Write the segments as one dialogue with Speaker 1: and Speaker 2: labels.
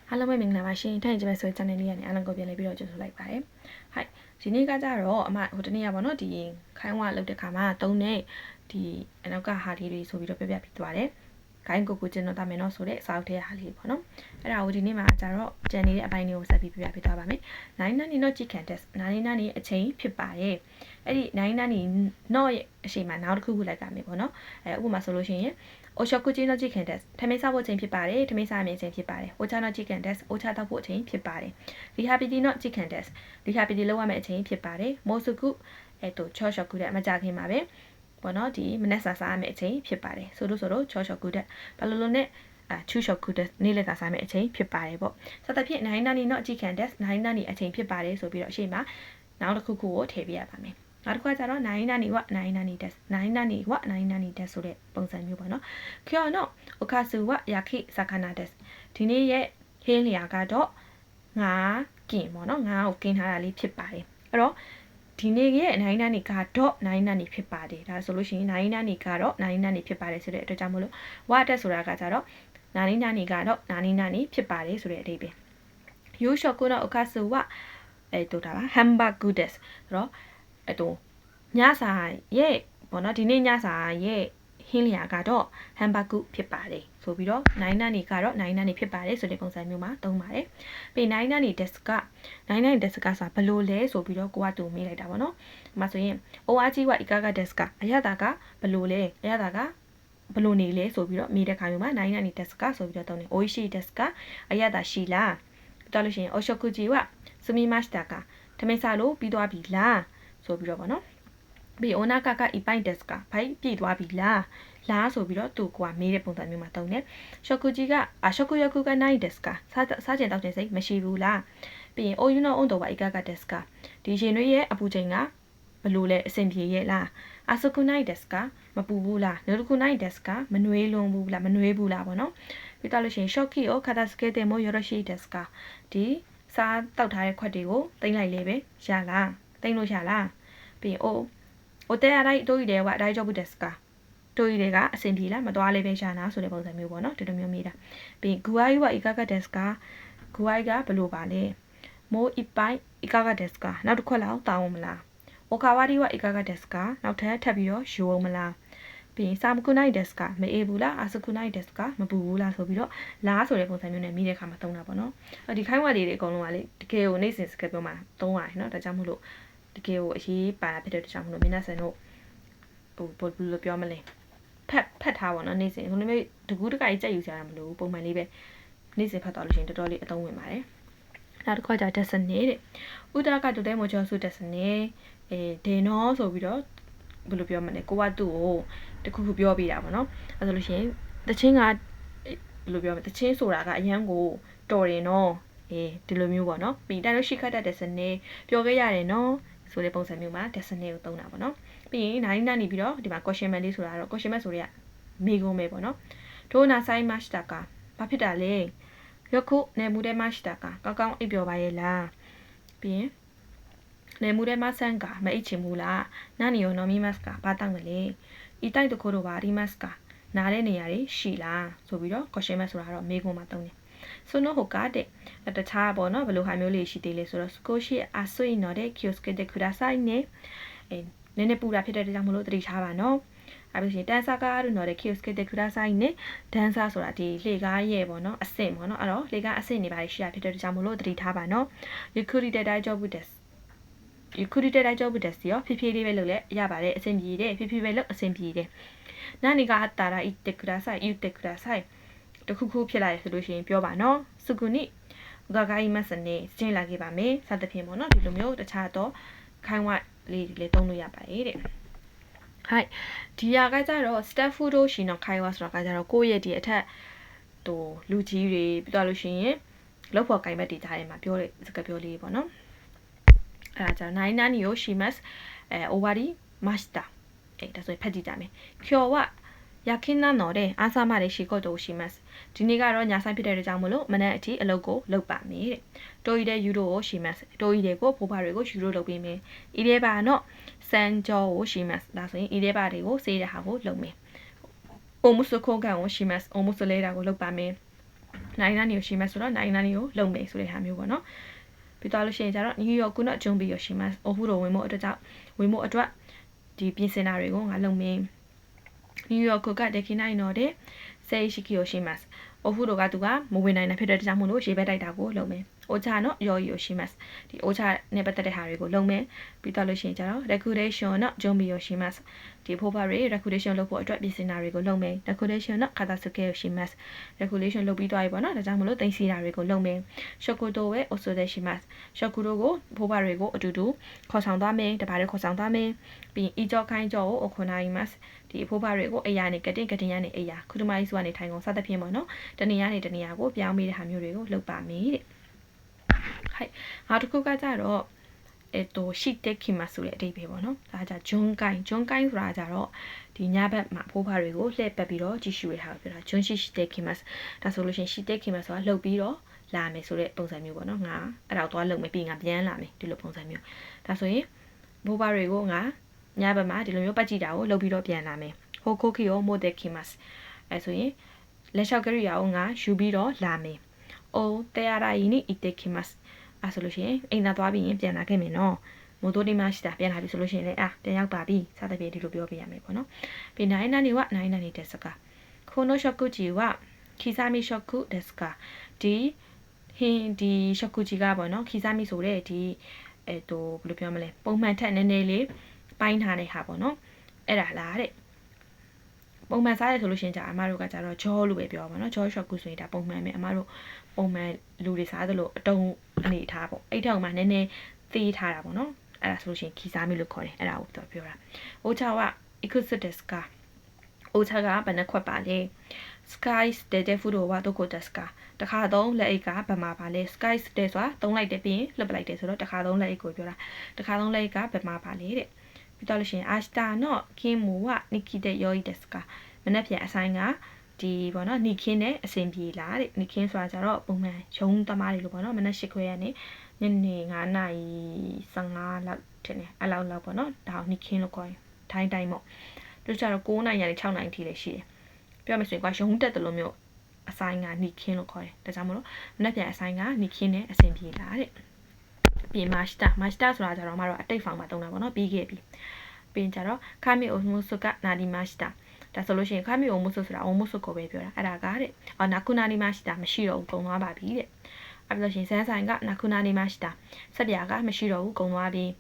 Speaker 1: အားလုံးပဲမင်္ဂလာပါရှင်ထိုင်ကြမယ်ဆိုတဲ့ channel လေးကနေအားလုံးကိုပြန်လည်ပြီးတော့ကြိုဆိုလိုက်ပါတယ်။ဟိုက်ဒီနေ့ကကြတော့အမဟိုတနေ့ကပေါ့နော်ဒီခိုင်းဝလောက်တဲ့ခါမှာသုံးတဲ့ဒီအနောက်ကဟာလေးတွေဆိုပြီးတော့ပြပြပြီးသွားတယ်။ခိုင်းကိုကျင်းတော့တာမယ်နော်ဆိုတဲ့စာအုပ်ထဲဟာလေးပေါ့နော်။အဲ့ဒါကိုဒီနေ့မှာကြတော့ကြံနေတဲ့အပိုင်းလေးကိုဆက်ပြီးပြပြပေးသွားပါမယ်။9 nani not chicken test 9 nani အချိန်ဖြစ်ပါတယ်။အဲ့ဒီ9 nani not ရဲ့အချိန်မှာနောက်တစ်ခုခုလိုက်ကြမယ်ပေါ့နော်။ဥပမာဆိုလို့ရှိရင်Oshokuji no chicken test ထမင်းစားဖို့အချိန်ဖြစ်ပါတယ်ထမင်းစားအချိန်ဖြစ်ပါတယ် Ocha no chicken test Ocha တောက်ဖို့အချိန်ဖြစ်ပါတယ် Rehabiliti no chicken test Rehabiliti လုပ်ရမယ့်အချိန်ဖြစ်ပါတယ် Mosuku Choshoku တဲ့အမကြခင်မှာပဲပေါ့နော်ဒီမနက်စာစားရမယ့်အချိန်ဖြစ်ပါတယ်ဆိုလို့ Choshoku တဲ့ဘာလို့နဲ့Chushoku တဲ့နေ့လက်စာစားမယ့်အချိန်ဖြစ်ပါတယ်ပေါ့စသဖြင့်9 nani no chicken test 9 nani အချိန်ဖြစ်ပါတယ်ဆိုပြီးတော့အရှိမနောက်တစ်ခုခုကိုထည့်ပြရပါမယ်နောက်တစ်ခါကျတော့9 nani wa 9 nani test 9 nani wa 9 nani test ဆိုတဲ့ပုံစံမျိုးပေါ့နော်ကျော်တော့ okasu wa yaki sakana test ဒီနေ့ရဲ့ဟင်းလျာကတော့ငါကင်ပေါ့နော်ငါကိုကင်ထားတာလေးဖြစ်ပါတယ်အဲ့တော့ဒီနေ့ရဲ့9 naniကတော့9 nani ဖြစ်ပါတယ်ဒါဆိုလို့ရှိရင်9 naniကတော့9 nani ဖြစ်ပါတယ်ဆိုတဲ့အတွက်ကြောင့်မလို့ wa test ဆိုတာကကြတော့9 nani ကတော့9 nani ဖြစ်ပါတယ်ဆိုတဲ့အဓိပ္ပာယ် yoshoku no okasu wa ဒါပါ hamburger test ဆိုတော့ညစာရဲ့ပေါ့နော်ဒီနေ့ညစာရဲ့ဟင်းလျာကတော့ hamburger ဖြစ်ပါတယ်ဆိုပြီးတော့9 nani ကတော့9 nani ဖြစ်ပါတယ်ဆိုတဲ့ပုံစံမျိုးမှာသုံးပါတယ်ပြီး9 nani desk က9 nani desk ကဆိုဘယ်လိုလဲဆိုပြီးတော့ကိုကတူမေးလိုက်တာပေါ့နော်ဒီမှာဆိုရင် oaji wa ikaga desk ကအရသာကဘယ်လိုလဲအရသာကဘယ်လိုနေလဲဆိုပြီးတော့မေးတဲ့ခါမျိုးမှာ9 nani desk ဆိုပြီးတော့သုံးတယ် oishi desk ကအရသာရှိလားတော်လို့ရှိရင် oshokuji wa sumimashita ကထမင်းစားလို့ပြီးသွားပြီလားဆိုပြီးတော့ပေါ့နော်ပြီး ona kaka ipai desk ကဘိုက်ပြည့်သွားပြီလားဆိုပြီးတော့သူကမေးတဲ့ပုံစံမျိုးမှာတုံးတယ် shokuji ကshokuyoku ga nai desk ကစားကျင်တောက်တဲ့စိတ်မရှိဘူးလားပြီးရင် oyuno ondo wa ikaga desk ကဒီရှင်တွေရဲ့အပူချိန်ကဘလို့လဲအဆင်ပြေရဲ့လား asuku nai desk ကမပူဘူးလား noruku nai desk ကမနှွေးလွန်ဘူးလားမနှွေးဘူးလားပေါ့နော်ပြီးတော့လို့ရှိရင် shoki o katasuke de mo yoroshi desk ကဒီစားတောက်ထားတဲ့ခွက်တွေကိုတိမ့်လိုက်လေပဲရလားတိမ့်လို့ရလားပြီးရင်お手洗いトイレは大丈夫ですかトイレがအဆင်ပြေလားမသွားလေးပဲရှာနာဆိုတဲ့ပုံစံမျိုးပေါ့နော်ဒီလိုမျိုးမေးတာပြီး具合はいかがですか具合ကဘယ်လိုပါလဲもう一杯いかがですかနောက်တစ်ခွက်လောက်တောင်းအောင်မလားおかわりはいかがですかနောက်ထပ်ထပ်ပြီးတော့ယူအောင်မလားပြီးရင်寒くないですかမအေးဘူးလား暑くないですかမပူဘူးလားဆိုပြီးတော့လားဆိုတဲ့ပုံစံမျိုးနဲ့မိတဲ့ခါမှာသုံးတာပေါ့နော်ဒီခိုင်းဝါလေးတွေအကုန်လုံးကလေတကယ်ကိုနေ့စဉ်စကားပြောမှာသုံးရတယ်နော်ဒါကြောင့်မို့လို့တကယ်ကိုအရေးပါဖြစ်တဲ့တခြားမလို့မင်းနဲ့ဆန်တို့ဘယ်လိုပြောမလဲဖတ်ထားပါတော့နေ့စဉ်ခုလိုမျိုးတကူးတကကြီးကြက်ယူစရာမလိုဘူးပုံမှန်လေးပဲနေ့စဉ်ဖတ်သွားလို့ရှိရင်တော်တော်လေးအသုံးဝင်ပါတယ်နောက်တစ်ခါကျ destiny တဲ့ဥဒကတူတဲ့မိုချောစု destiny ဒေနော်ဆိုပြီးတော့ဘယ်လိုပြောမလဲကိုကသူ့ကိုတခုခုပြောပြတာပေါ့နော်အဲဆိုလို့ရှိရင်တချင်းကဘယ်လိုပြောမလဲတချင်းဆိုတာကအရန်ကိုတော်တယ်နော်ဒီလိုမျိုးပေါ့နော်ပြီးတိုင်းလို့ရှိခတ်တဲ့ destiny ပြောခဲ့ရတယ်နော်ဆိုတဲ့ပုံစံမျိုးမှာ destiny ကိုသုံးတာပေါ့နော်ပြီးရင်9နာနေပြီးတော့ဒီမှာ question mark လေးဆိုတာတော့ question mark ဆိုတဲ့ကမေကုန်းပဲပေါ့နော်ဒိုနာဆိုင်မတ်တာကဘာဖြစ်တာလဲယခုနေမှုတဲ့မတ်တာကကောင်းကောင်းအိပ်ပျော်ပါရဲ့လားပြီးရင်နေမှုတဲ့မဆန်ကမအိပ်ချင်ဘူးလားနာနီယောနော်မီမတ်ကဘာတောက်မလဲဤတိုက်တခိုးတော့ပါဒီမတ်ကနားတဲ့နေရာတွေရှိလားဆိုပြီးတော့ question mark ဆိုတာတော့မေကုန်းမှာသုံးတယ်ဆိုတော့ဟိုကတဲ့တခြားပေါ့နော်ဘယ်လိုဟာမျိုးလေးရှိသေးလဲဆိုတော့ skoshi asui no de kioske de kudasai ne နည်းနည်းပူတာဖြစ်တဲ့ကြောင့်မလို့သတိထားပါနော်အဲ့လိုရှိရင်တန်ဆာကားတို့နော်တဲ့ kioske de kudasai ne ဒန်ဆာဆိုတာဒီလှေကားရဲ့ပေါ့နော်အဆင့်ပေါ့နော်အဲ့တော့လှေကားအဆင့်နေပါရှိတာဖြစ်တဲ့ကြောင့်မလို့သတိထားပါနော် yukuri de daijobu desu yukuri de daijobu desu ရောဖြည်းဖြည်းလေးပဲလုပ်လဲရပါတယ်အဆင်ပြေတယ်ဖြည်းဖြည်းပဲလုပ်အဆင်ပြေတယ်နာနီကအတာရာ ite kudasai ite kudasai တခုခုဖြစ်လာရဆိုလို့ရှိရင်ပြောပါနော်စုကုနိဂါဂိုင်းမဆန်နေကျင်းလာခဲ့ပါမယ်စသဖြင့်ပေါ့နော်ဒီလိုမျိုးတခြားတော့ခိုင်းဝလေးတွေလည်းသုံးလို့ရပါတယ်တဲ့ဟိုက်ဒီဟာကကြတော့ step food တို့ရှင်တော့ခိုင်းဝဆိုတာကကြတော့ကိုယ့်ရဲ့ဒီအထက်လူကြီးတွေပြီးတော့လို့ရှိရင်လောက်ဖို့ကိုင်ဘက်တွေကြားထဲမှာပြောတဲ့စကားပြောလေးပေါ့နော်အဲ့ဒါကြတော့9နာနီကိုရှိမတ်ovary master ဒါဆိုရင်ဖတ်ကြည့်ကြမယ်ကျော်ဝရခင်နာနော်တဲ့အားစားမတွေရှိကိုတော့ရှိမတ်ဒီနေ့ကတော့ညာဆိုင်ဖြစ်တဲ့ကြောင့်မလို့မနေ့အထိအလုပ်ကိုလုပ်ပါမယ်တဲ့တိုးရီတဲ့ယူရိုကိုရှိမတ်တိုးရီတွေကိုဖိုးပါတွေကိုယူရိုလုပ်ပေးမယ်ဤတဲ့ပါတော့စန်ဂျောကိုရှိမတ်ဒါဆိုရင်ဤတဲ့ပါတွေကိုစေးတဲ့ဟာကိုလုပ်မယ်အိုမုစခိုကန်ကိုရှိမတ်အိုမုစလဲတာကိုလုပ်ပါမယ် နိုင်နာနေကိုရှိမှဆိုတော့နိုင်နာနေကိုလုံမယ်ဆိုတဲ့ဟာမျိုးပေါ့နော်ပြီးတော့လို့ရှိရင်ကျတော့နယူးယောက်ကုနော်ဂျွန်ဘီကိုရှိမှအိုဟူတို့ဝင်ဖို့အတွက်ကြောင့်ဝင်ဖို့အတွက်ဒီပြင်ဆင်တာတွေကိုငါလုံမယ်နယူးယောက်ကဒက်ခိနိုင်တော့တဲ့ဆေးရှိကီကိုရှိမှအိုဟူတို့ကသူကမဝင်နိုင်တဲ့ဖြစ်တဲ့ကြောင့်မို့လို့ရေဘက်တိုက်တာကိုလုံမယ်အိုချာနော်ယော်ယိုရှိမှဒီအိုချာနဲ့ပတ်သက်တဲ့ဟာတွေကိုလုံမယ်ပြီးတော့လို့ရှိရင်ကျတော့ recordation နော်ဂျွန်ဘီကိုရှိမှဒီဖိုးပါတွေ recordation လုပ်ဖို့အတွက်ပြင်ဆင်တာတွေကိုလုံမယ် recordation နော်ခါသာစုကဲကိုရှိမှ recordation လုပ်ပြီးသွားပြီပေါ့နော်ဒါကြောင့်မလို့တင်စီတာတွေကိုလုံမယ်ရှော့ကူတိုရဲ့ also တဲ့ရှိမှရှော့ကူတိုကိုဖိုးပါတွေကိုအတူတူခေါ်ဆောင်သွားမယ်တပါးတွေခေါ်ဆောင်သွားမယ်ပြီးအီကြောခိုင်းကြောကိုအခုနိုင်မှဒီဖိုးပါတွေကိုအရာနဲ့ကတင်ရနဲ့အရာခုတမိုင်းစုကနေထိုင်ကုန်စသဖြင့်ပေါ့နော်တနေရာနဲ့တနေရာကိုပြောင်းမိတဲ့ဟာမျိုးတွေကိုလုပ်ပါမယ်တဲ့はいနောက်တစ်ခုကကြတော့ရှိတက်ခိမဆိုတဲ့အဓိပ္ပာယ်ပေါ့နော်ဒါကြဂျွန်ကိုင်းဆိုတာကြတော့ဒီညဘက်မှာဖိုးဖားတွေကိုလှည့်ပတ်ပြီးတော့ကြည့်ရှုရတာပြောတာဂျွန်ရှိတက်ခိမဒါဆိုလို့ရှိရင်ရှိတက်ခိမဆိုတာလှုပ်ပြီးတော့လာမယ်ဆိုတဲ့ပုံစံမျိုးပေါ့နော်ငါအဲ့ဒါကိုသွားလှုပ်မယ်ပြီးငါပြန်လာမယ်ဒီလိုပုံစံမျိုးဒါဆိုရင်ဖိုးဖားတွေကိုငါညဘက်မှာဒီလိုမျိုးပတ်ကြည့်တာကိုလှုပ်ပြီးတော့ပြန်လာမယ်ဟိုခိုခီယောမိုတက်ခိမအဲ့ဆိုရင်လက်လျှောက်ကရိယာကိုငါယူပြီးတော့လာမယ်အိုတေယာရာယီနီအီတက်ခိမအဲ့ဆိုလို့ရှိရင်အိမ်သာသွားပြီးရင်ပြန်လာခဲ့မယ်နော်မိုတိုဒီမရှိတာပြန်လာပြီဆိုလို့ရှိရင်လည်းပြန်ရောက်ပါပြီစသဖြင့်ဒီလိုပြောပြရမယ်ပေါ့နော်ပြီးနိုင်နာနေဝနိုင်နာနေတက်စကာခိုနိုရှော့ကူဂျီဝခီဆာမီရှော့ကူတက်စကာဒီရှော့ကူဂျီကပေါ့နော်ခီဆာမီဆိုတဲ့ဒီဘယ်လိုပြောမလဲပုံမှန်ထက်နည်းနည်းလေးပိုင်းထားတဲ့ဟာပေါ့နော်အဲ့ဒါလားတဲ့ပုံမှန်စားရဆိုလို့ရှိရင်အမတို့ကကြတော့ဂျောလို့ပဲပြောပါတော့ဂျောရှော့ကူဆိုရင်ဒါပုံမှန်ပဲအမတို့ပုံမှန်လူတွေစားသလိုအတုံးအနေထားပေါ့အဲ့ထောင်မှာနည်းနည်းသေးထားတာပေါ့နော်အဲ့ဒါဆိုလို့ရှိရင်ခီစားမီလို့ခေါ်တယ်အဲ့ဒါကိုပြောတာအိုချာက ikusudeska အိုချာကဘယ်နှခွက်ပါလဲ skies တဲ့ဖူတော့ဝါတော့ကို deska တခါသုံးလက်အိတ်ကဘယ်မှာပါလဲ skies တဲ့ဆိုတာသုံးလိုက်တယ်ပြီးရင်လှုပ်ပလိုက်တယ်ဆိုတော့တခါသုံးလက်အိတ်ကိုပြောတာတခါသုံးလက်အိတ်ကဘယ်မှာပါလဲတဲ့ပြီးတော့လို့ရှိရင် ashta နော်ခင်းမူက nikite yoi deska မနေ့ပြန်အဆိုင်ကဒီပေါ့နော်နီခင်းနဲ့အစင်ပြေလာတဲ့နီခင်းဆိုတာကြတော့ပုံမှန်ရုံးသမားတွေလို့ပေါ့နော်မနေ့8ခွဲကနေညနေ9နာရီ15လောက်ထင်တယ်အဲ့လောက်ပေါ့နော်ဒါကိုနီခင်းလို့ခေါ်ရင်တိုင်းပေါ့တို့ကြတော့9နာရီကနေ6နာရီထိလည်းရှိတယ်ပြောမယ်ဆိုရင်ကွာရုံးတက်တယ်လို့မျိုးအဆိုင်ကနီခင်းလို့ခေါ်တယ်ဒါကြောင့်မလို့မနေ့ပြန်အဆိုင်ကနီခင်းနဲ့အစင်ပြေလာတဲ့ပြင်မာစတာဆိုတာကြတော့မတော့အတိတ်ဖောင်မှာတုံးတာပေါ့နော်ပြီးခဲ့ပြီပြင်ကြတော့ခါမီအိုမိုဆုကနာဒီမာစတာဒါဆိုလို့ရှိရင်ခါမီအိုမိုဆုဆိုတာအိုမိုဆုကိုပဲပြောတာအဲ့ဒါကတဲ့နာကူနာနီမာစတာမရှိတော့ဘူးကုန်သွားပါပြီတဲ့အဲ့လို့ရှိရင်ဆန်းဆိုင်ကနာကူနာနီမာစတာဆက်ပြာကမရှိတော့ဘူးကုန်သွားပြီ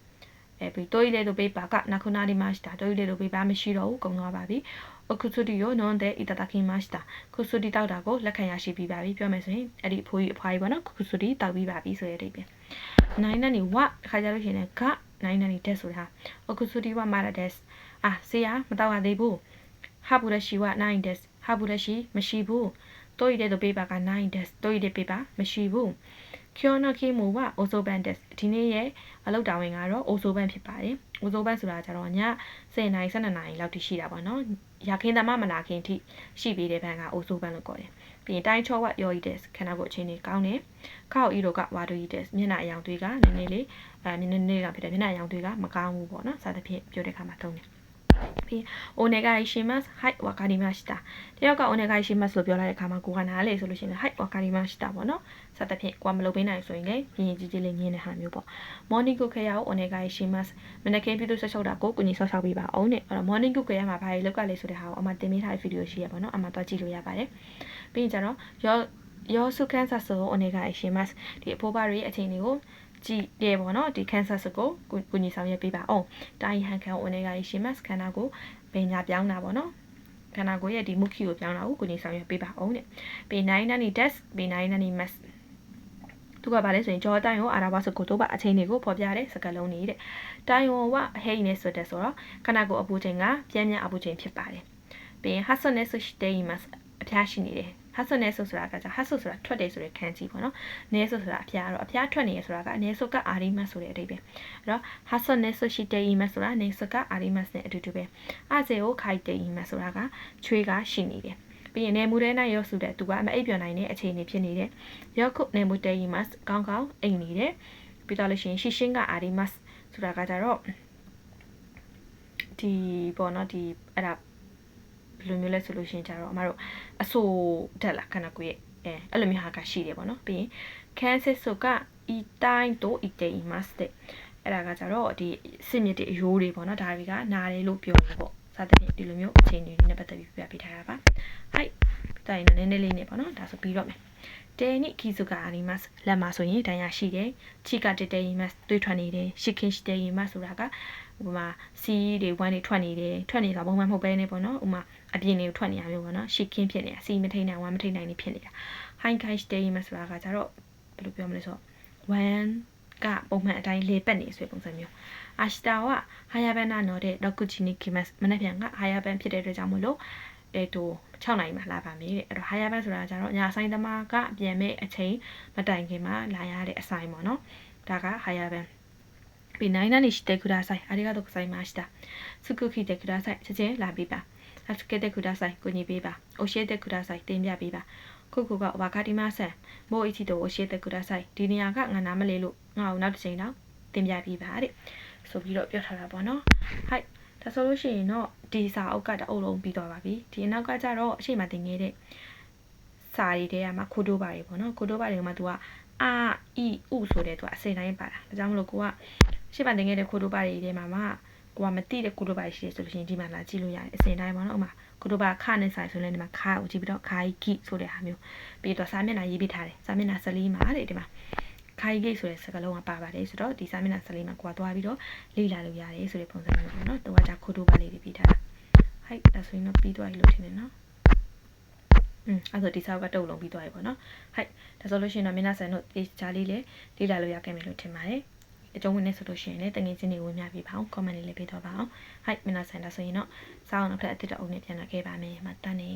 Speaker 1: ပြီးတိုးရီလေတို့ပေးပါကနာကူနာနီမာစတာတိုးရီလေတို့ပေးပါမရှိတော့ဘူးကုန်သွားပါပြီအခုစုတီယိုနွန်တဲ့အီတာတာခင်မာစတာခုစုတီတောက်တာကိုလက်ခံရရှိပြီးပါပြီပြောမယ်ဆိုရင်အဲ့ဒီအဖိုးကြီးအဖွားကြီးပေါ့နော်ခုစုတီတောက်ပြီးပါပြီဆိုတဲ့အဓိပ္ပာယ်နိုင်နေဝခါကြလို့ရှိရင်ကနိုင်နေတက်ဆိုတာအခုစုတီဝမာရတက်ဆေးရမတောက်ရသေးဘူးဟာဘူးရရှိဝနိုင်တက်ဟာဘူးရရှိမရှိဘူးတိုးရီတဲ့တို့ပေးပါကနိုင်တက်တိုးရီတဲ့ပေးပါမရှိဘူးကျော်နခိမူဝအိုဆိုဘန်တက်ဒီနေ့ရဲ့အလုပ်တာဝန်ကတော့အိုဆိုဘန်ဖြစ်ပါတယ်အိုဆိုဘန်ဆိုတာကြတော့ည10နာရီ12နာရီလောက်ထိရှိတာပေါ့နော်ရခင်သမမလာခင်ထိရှိပြီးတဲ့ဘန်ကအိုဆိုဘန်လို့ခေါ်တယ်ပြီးရင်တိုင်းချောဝယောဤတက်ခန္ဓာကိုယ်အခြေအနေကောင်းတယ်ခောက်ဤတို့ကဝါဒူဤတက်မျက်နှာအယောင်သွေးကနည်းနည်းလေးနည်းနည်းကဖြစ်တယ်မျက်နှာအယောင်သွေးကမကောင်းဘူးပေါ့နော်စသဖြင့်ပြောတဲ့အခါမှာသုံးတယ်ပြီးအိုနေဂိုင်ရှိမတ်ဟိုက်ဝါကာဒီမရှတာတယောက်ကအိုနေဂိုင်ရှိမတ်လို့ပြောလိုက်တဲ့အခါမှာကိုကနားလေဆိုလို့ရှိရင်ဟိုက်ဝါကာဒီမရှတာပေါ့နော်စသဖြင့်ကိုကမလုပ်ပေးနိုင်ဆိုရင်လည်းရင်ကြီးလေးငင်းတဲ့ဟာမျိုးပေါ့မော်နီကုခေယာကိုအိုနေဂိုင်ရှိမတ်မနက်ခင်းပြည်သူဆက်ရှောက်တာကိုကုညီဆောက်ရှောက်ပေးပါအောင်တဲ့အဲ့တော့မော်နီကုခေယာမှာဘာတွေလောက်ကလဲဆိုတဲ့ဟာကိုအမှတင်ပေးထားတဲ့ဗီဒီယိုရှိရပါတော့အမှသွားကြည့်လို့ရပါတယ်ပြီးရင်ကျတော့ယောစုကန်ဆာဆိုအိုနေဂိုင်ရှိမတ်ဒီအဖိုးပါတွေအချိန်တွေကိုကြည့်တယ်ပေါ့နော်ဒီ cancer ကိုကိုညီဆောင်ရွက်ပေးပါအောင်တိုင်းဟန်ခံဝင်နေကြရှိမတ်ခန္ဓာကိုပညာပြောင်းတာပေါ့နော်ခန္ဓာကိုရဲ့ဒီမုခီကိုပြောင်းတာကိုကိုညီဆောင်ရွက်ပေးပါအောင်တဲ့ပေ9နာနီ test ပေ9နာနီ mass သူကဗာလဲဆိုရင်ကြောတိုင်းကိုအာရာဘစကိုတော့ပါအချိန်တွေကိုဖော်ပြတဲ့စကားလုံးတွေတဲ့တိုင်းဝဝဟိနေဆိုတဲ့ဆိုတော့ခန္ဓာကိုအပူချိန်ကပြန်အပူချိန်ဖြစ်ပါတယ်ပြီးရင် hasoness ရှိတဲ့ mass အဖျားရှိနေတယ်ဟာဆိုနေဆိုဆိုတာကဟာဆိုဆိုတာထွက်တယ်ဆိုတဲ့ခန်းကြီးပေါ့နော်နေဆိုဆိုတာအဖျားတော့အဖျားထွက်နေရဆိုတာကအနေဆိုကအာရီမတ်ဆိုတဲ့အဓိပ္ပာယ်အဲ့တော့ဟာဆိုနေဆိုရှိတဲ့အီမတ်ဆိုတာနေဆိုကအာရီမတ်နဲ့အတူတူပဲအဇေကိုခိုက်တဲ့အီမတ်ဆိုတာကချွေးကရှိနေတယ်ပြီးရင်နေမှုတဲ့နိုင်ရောစုတဲ့သူကမအိပ်ပျော်နိုင်တဲ့အခြေအနေဖြစ်နေတယ်ရောခုနေမှုတဲ့အီမတ်ကောင်းကောင်းအိမ်နေတယ်ပြီးတော့လို့ရှိရင်ရှင်းကအာရီမတ်ဆိုတာကကြတော့ဒီပေါ့နော်ဒီအဲ့ဒါဘယ်လိုမျိုးလဲဆိုလို့ရှိရင်ကြတော့အမတို့အဆိုးတက်လာခန္ဓာကိုယ်ရဲ့ အဲ့လိုမျိုးဟာကရှိတယ်ပေါ့နော်ပြီးရင်ကန်စစ်ဆိုကဤတိုင်းတို့ဤတေးမတ်တဲ့အဲ့ဒါကကြတော့ဒီစစ်မြစ်တွေအယိုးတွေပေါ့နော်ဒါတွေကနားတယ်လို့ပြောနေပေါ့စသဖြင့်ဒီလိုမျိုးအခြေအနေတွေနဲ့ပတ်သက်ပြီးပြပြထားတာပါဟိုက်တိုင်နည်းနည်းလေးနဲ့ပေါ့နော်ဒါဆိုပြီးတော့မယ်တဲနိခီစုကအနီမတ်လက်မှာဆိုရင်တန်ရရှိတယ်ချီကတတဲမတ်တွေးထွက်နေတယ်ရှစ်ခင်းတဲမတ်ဆိုတာကဥပမာစီးတွေဝမ်းတွေထွက်နေတယ်ထွက်နေတာပုံမှန်မဟုတ်ဘဲနဲ့ပေါ့နော်ဥပမာအပြင်တွေထွက်နေရမျိုးပေါ့နော်ရှစ်ခင်းဖြစ်နေတာစီးမထိန်နိုင်ဝမ်းမထိန်နိုင်နေဖြစ်နေတာဟိုင်းခိုင်းတဲမတ်ဆိုတာကကြတော့ဘယ်လိုပြောမလဲဆိုတော့ဝမ်းကပုံမှန်အတိုင်းလေပတ်နေဆိုပုံစံမျိုးအာရှတာဝဟာယာဘန်နာနော်တဲ့ဒေါကူချီနီကီမတ်မနေ့ပြန်ကဟာယာဘန်ဖြစ်တဲ့အတွက်ကြောင့်မလို့6နိုင်မှာလာပါမယ်တဲ့အဲ့တော့ဟာယာဘန်ဆိုတာကျတော့ညာဆိုင်သမားကပြန်မဲ့အချိန်မတိုင်ခင်မှာလာရတဲ့အဆိုင်ပေါ့နော်ဒါကဟာယာဘန်ပြီးနိုင်နာနေရှိတဲ့ကူဒါဆိုင်ありがとうございましたすぐ来てくださいချက်ချင်းလာပြီးပါ助けてくださいကိုညီပေးပါ教えてくださいတင်ပြပေးပါခုကဝါကာတီမဆန်မို့အချီတော့教えてくださいဒီနေရာကငါနားမလဲလို့ငါ့ကိုနောက်တစ်ချိန်တော့တင်ပြပေးပါတဲ့ဆိုပြီးတော့ပြောထားတာပေါ့နော်ဟိုက်ဒါဆိုလို့ရှိရင်တော့ဒီစာအုပ်ကတအုပ်လုံးပြီးသွားပါပြီဒီအနောက်ကကြတော့အရှိမတင်ခဲ့တဲ့စာရီတွေကမှခိုးတိုးပါတယ်ပေါ့နော်ခိုးတိုးပါတယ်ကမှ तू ကအာအီဥဆိုတဲ့ तू အစိမ့်တိုင်းပါတာဒါကြောင့်မလို့ကိုကရှေ့မှာတင်ခဲ့တဲ့ခိုးတိုးပါတယ်တွေမှာကိုကမသိတဲ့ခိုးတိုးပါတယ်ရှိတယ်ဆိုလို့ရှိရင်ဒီမှာလာကြည့်လို့ရတယ်အစိမ့်တိုင်းပေါ့နော်ဥမာခိုးတိုးပါခနဲ့ဆိုင်ဆိုလည်းဒီမှာခါကိုကြည့်ပြီးတော့ခါကြီးကိဆိုတဲ့ဟာမျိုးပြီးတော့စာမျက်နှာရေးပြထားတယ်စာမျက်နှာ14မှာတဲ့ဒီမှာခိုင်ဂိတ်ဆိုတဲ့စကားလုံးကပါပါတယ်ဆိုတော့ဒီစာမျက်နှာ14မှာကိုကသွားပြီးတော့လေ့လာလို့ရတယ်ဆိုတဲ့ပုံစံမျိုးပေါ့နော်တော့ကခိုးတိုးပါလေးတွေပြီးထားတာဟိုက်ဒါဆိုရင်တော့ပြီးသွားပြီလို့ထင်တယ်နော်အဲ့ဆိုဒီစာအုပ်ကတုပ်လုံးပြီးသွားပြီပေါ့နော်ဟိုက်ဒါဆိုလို့ရှိရင်တော့မျက်နှာဆန်တို့ဒီချာလေးလေးလေ့လာလို့ရခဲ့မယ်လို့ထင်ပါတယ်အကျုံးဝင်နေဆိုလို့ရှိရင်လည်းတငယ်ချင်းတွေဝင်မြပြပါအောင် comment လေးပေးတော့ပါအောင်ဟိုက်မျက်နှာဆန်ဒါဆိုရင်တော့စာအုပ်နောက်ထပ်အသစ်တအုပ်နဲ့ပြန်လာခဲ့ပါမယ်မတန်းနေ